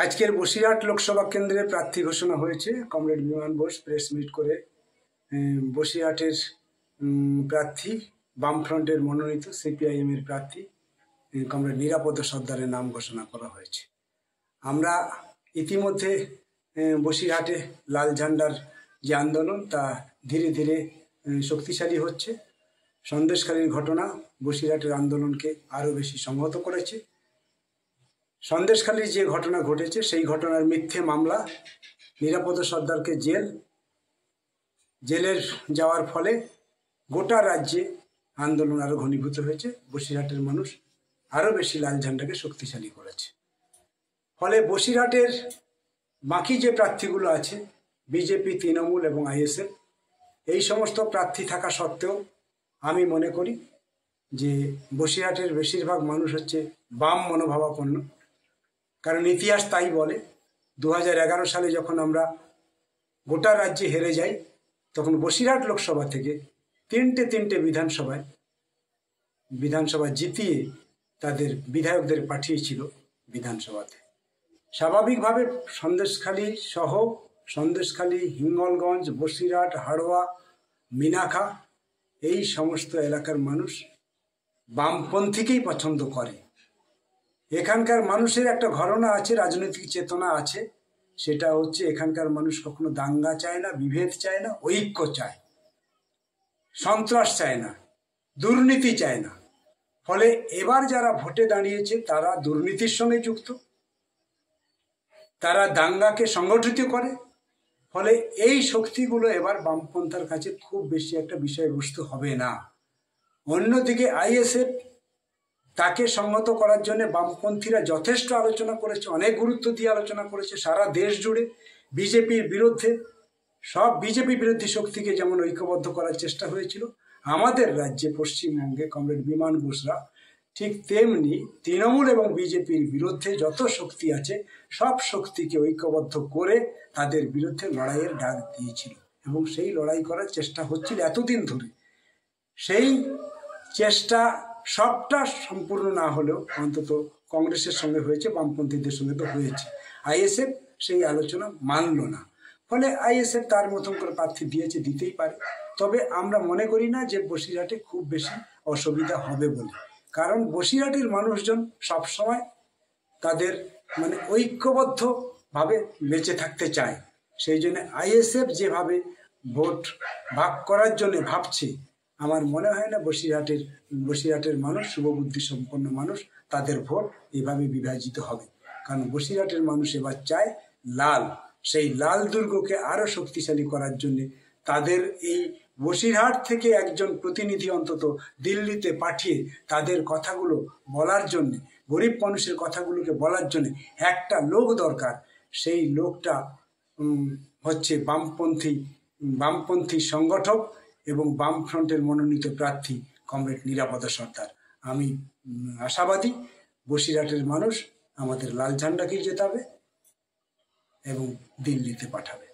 আজকের বসিরহাট লোকসভা কেন্দ্রে প্রার্থী ঘোষণা হয়েছে। কমরেড বিমান বোস প্রেস মিট করে বসিরহাটের প্রার্থী বামফ্রন্টের মনোনীত সিপিআইএম এর প্রার্থী কমরেড নিরাপদ সর্দারের নাম ঘোষণা করা হয়েছে। আমরা ইতিমধ্যে বসিরহাটে লাল ঝান্ডার যে আন্দোলন তা ধীরে ধীরে শক্তিশালী হচ্ছে। সন্দেশখালীর ঘটনা বসিরহাটের আন্দোলনকে আরও বেশি সংহত করেছে। সন্দেশখালীর যে ঘটনা ঘটেছে সেই ঘটনার মিথ্যে মামলা, নিরাপদ সর্দারকে জেলের যাওয়ার ফলে গোটা রাজ্যে আন্দোলন আরও ঘনীভূত হয়েছে। বসিরহাটের মানুষ আরও বেশি লাল ঝান্ডাকে শক্তিশালী করেছে। ফলে বসিরহাটের বাকি যে প্রার্থীগুলো আছে বিজেপি, তৃণমূল এবং আইএসএফ, এই সমস্ত প্রার্থী থাকা সত্ত্বেও আমি মনে করি যে বসিরহাটের বেশিরভাগ মানুষ হচ্ছে বাম মনোভাবাপন্ন। কারণ ইতিহাস তাই বলে। 2011 সালে যখন আমরা গোটা রাজ্যে হেরে যাই, তখন বসিরহাট লোকসভা থেকে তিনটে বিধানসভা জিতিয়ে তাদের বিধায়কদের পাঠিয়েছিল বিধানসভাতে। স্বাভাবিকভাবে সন্দেশখালী, হিঙ্গলগঞ্জ, বসিরহাট, হাড়োয়া, মিনাখা, এই সমস্ত এলাকার মানুষ বামপন্থীকেই পছন্দ করে। এখানকার মানুষের একটা ঘরানা আছে, রাজনৈতিক চেতনা আছে। সেটা হচ্ছে এখানকার মানুষ কখনো দাঙ্গা চায় না, বিভেদ চায় না, ঐক্য চায়, সন্ত্রাস চায় না, দুর্নীতি চায় না। ফলে এবার যারা ভোটে দাঁড়িয়েছে তারা দুর্নীতির সঙ্গে যুক্ত, তারা দাঙ্গাকে সংগঠিত করে। ফলে এই শক্তিগুলো এবার বামপন্থার কাছে খুব বেশি একটা বিষয়বস্তু হবে না। অন্যদিকে আইএসএফ, তাকে সংহত করার জন্য বামপন্থীরা যথেষ্ট আলোচনা করেছে, অনেক গুরুত্ব দিয়ে আলোচনা করেছে। সারা দেশ জুড়ে বিজেপির বিরুদ্ধে সব বিজেপি বিরোধী শক্তিকে যেমন ঐক্যবদ্ধ করার চেষ্টা হয়েছিল, আমাদের রাজ্যে পশ্চিমবঙ্গে কমরেড বিমান বোসরা ঠিক তেমনি তৃণমূল এবং বিজেপির বিরুদ্ধে যত শক্তি আছে সব শক্তিকে ঐক্যবদ্ধ করে তাদের বিরুদ্ধে লড়াইয়ের ডাক দিয়েছিল এবং সেই লড়াই করার চেষ্টা হচ্ছিল এতদিন ধরে। সেই চেষ্টা সবটা সম্পূর্ণ না হলেও অন্তত কংগ্রেসের সঙ্গে হয়েছে, বামপন্থীদের সঙ্গে তো হয়েছে। আইএসএফ সেই আলোচনা মানল না। ফলে আইএসএফ তার মতন করে প্রার্থী দিয়েছে, দিতেই পারে। তবে আমরা মনে করি না যে বসিরহাটে খুব বেশি অসুবিধা হবে বলে। কারণ বসিরহাটের মানুষজন সবসময় তাদের ঐক্যবদ্ধভাবে বেঁচে থাকতে চায়। সেই জন্য আইএসএফ যেভাবে ভোট ভাগ করার জন্য ভাবছে, আমার মনে হয় না বসিরহাটের মানুষ, শুভবুদ্ধি সম্পন্ন মানুষ, তাদের ভোট এভাবে বিভাজিত হবে। কারণ বসিরহাটের মানুষ এবার চায় লাল, সেই লাল দুর্গকে আরো শক্তিশালী করার জন্য তাদের এই বসিরহাট থেকে একজন প্রতিনিধি অন্তত দিল্লিতে পাঠিয়ে তাদের কথাগুলো বলার জন্য, গরিব মানুষের কথাগুলোকে বলার জন্য একটা লোক দরকার। সেই লোকটা হচ্ছে বামপন্থী সংগঠক এবং বামফ্রন্টের মনোনীত প্রার্থী কমরেড নিরাপদ সর্দার। আমি আশাবাদী বসিরহাটের মানুষ আমাদের লাল ঝান্ডাকেই জেতাবে এবং দিল্লিতে পাঠাবে।